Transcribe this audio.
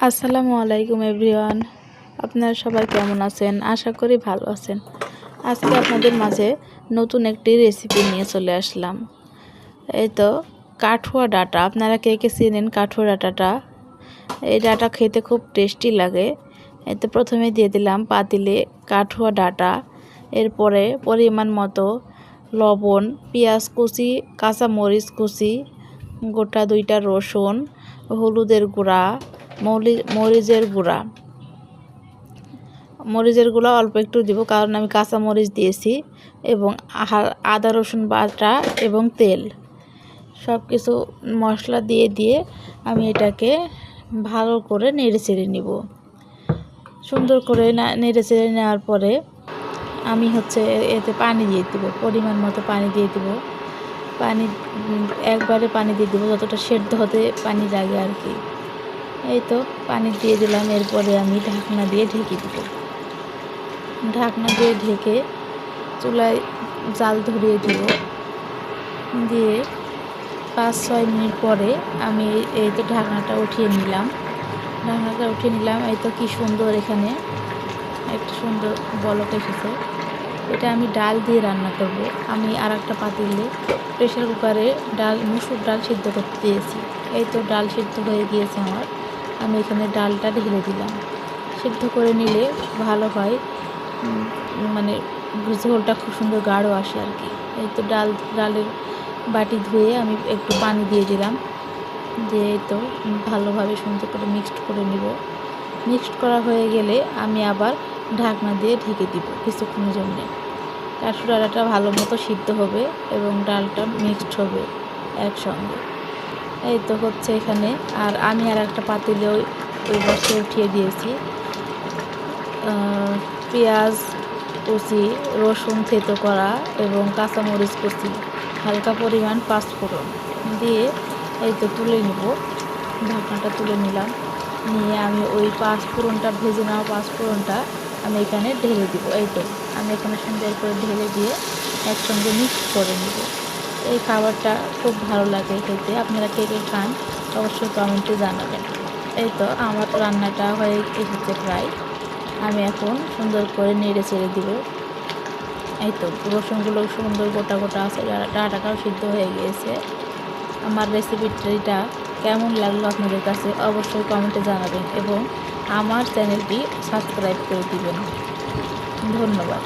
আসসালামু আলাইকুম এভরিওয়ান। আপনারা সবাই কেমন আছেন? আশা করি ভালো আছেন। আজকে আপনাদের মাঝে নতুন একটি রেসিপি নিয়ে চলে আসলাম। এই তো কাঠুয়া ডাঁটা। আপনারা কে কে চেনেন কাঠুয়া ডাঁটাটা? এই ডাঁটা খেতে খুব টেস্টি লাগে। এতে প্রথমে দিয়ে দিলাম পাতিলে কাঠুয়া ডাঁটা, এরপরে পরিমাণ মতো লবণ, পেঁয়াজ কুচি, কাঁচা মরিচ কুচি, গোটা 2টা রসুন, হলুদের গুঁড়া, মরিচের গুঁড়া অল্প একটু দিব, কারণ আমি কাঁচা মরিচ দিয়েছি, এবং আদা রসুন বাটা এবং তেল, সব কিছু মশলা দিয়ে আমি এটাকে ভালো করে নেড়ে চেড়ে নিব। সুন্দর করে নেড়ে চেড়ে নেওয়ার পরে আমি এতে পানি দিয়ে দিব, পরিমাণ মতো পানি দিয়ে দিব। একবারে পানি দিয়ে দিব, যতটা সেদ্ধ হতে পানি লাগে আর কি। এই তো পানি দিয়ে দিলাম। এরপরে আমি ঢাকনা দিয়ে ঢেকে দিব। ঢাকনা দিয়ে ঢেকে চুলায় জাল ধরিয়ে দিব। দিয়ে 5-6 মিনিট পরে আমি এই তো ঢাকনাটা উঠিয়ে নিলাম। এই তো কি সুন্দর, এখানে একটা সুন্দর বলক এসেছে। এটা আমি ডাল দিয়ে রান্না করব। আমি আর একটা পাতিলে প্রেশার কুকারে মুসুর ডাল সিদ্ধ করতে দিয়েছি। এই তো ডাল সিদ্ধ হয়ে গিয়েছে আমার। আমি এখানে ডালটা ঢেলে দিলাম। সিদ্ধ করে নিলে ভালো হয়, মানে ঝোলটা খুব সুন্দর গাঢ় আসে আর কি। এই তো ডালের বাটি ধুয়ে আমি একটু পানি দিয়ে দিলাম। দিয়ে তো ভালোভাবে সুন্দর করে মিক্সড করে নিব। মিক্সড করা হয়ে গেলে আমি আবার ঢাকনা দিয়ে ঢেকে দিব কিছুক্ষণের জন্যে। কাঠুয়া ডাঁটাটা ভালো মতো সিদ্ধ হবে এবং ডালটা মিক্সড হবে একসঙ্গে। এই তো হচ্ছে এখানে। আর আমি আর একটা পাতিলে ওই বসে উঠিয়ে দিয়েছি পেঁয়াজ কুচি, রসুন থেতো করা এবং কাঁচামরিচ কুচি, হালকা পরিমাণ পাঁচফোড়ন দিয়ে এই তো তুলে নিব। ঢাকনাটা তুলে নিলাম। নিয়ে আমি ওই ভেজে নেওয়া পাঁচফোড়নটা আমি এখানে ঢেলে দিব। এই তো আমি এখানে সুন্দর করে ঢেলে দিয়ে একসঙ্গে মিক্স করে নিব। এই খাবারটা খুব ভালো লাগে খেতে। আপনারা কে কে খান অবশ্যই কমেন্টে জানাবেন। এই তো আমার রান্নাটা হয়ে এসেছে প্রায়। আমি এখন সুন্দর করে নেড়ে চেড়ে দিব। এই তো রসুনগুলো সুন্দর গোটা গোটা আছে, ডাঁটাটাও সিদ্ধ হয়ে গিয়েছে। আমার রেসিপিটা কেমন লাগলো আপনাদের কাছে অবশ্যই কমেন্টে জানাবেন এবং আমার চ্যানেলটি সাবস্ক্রাইব করে দিবেন। ধন্যবাদ।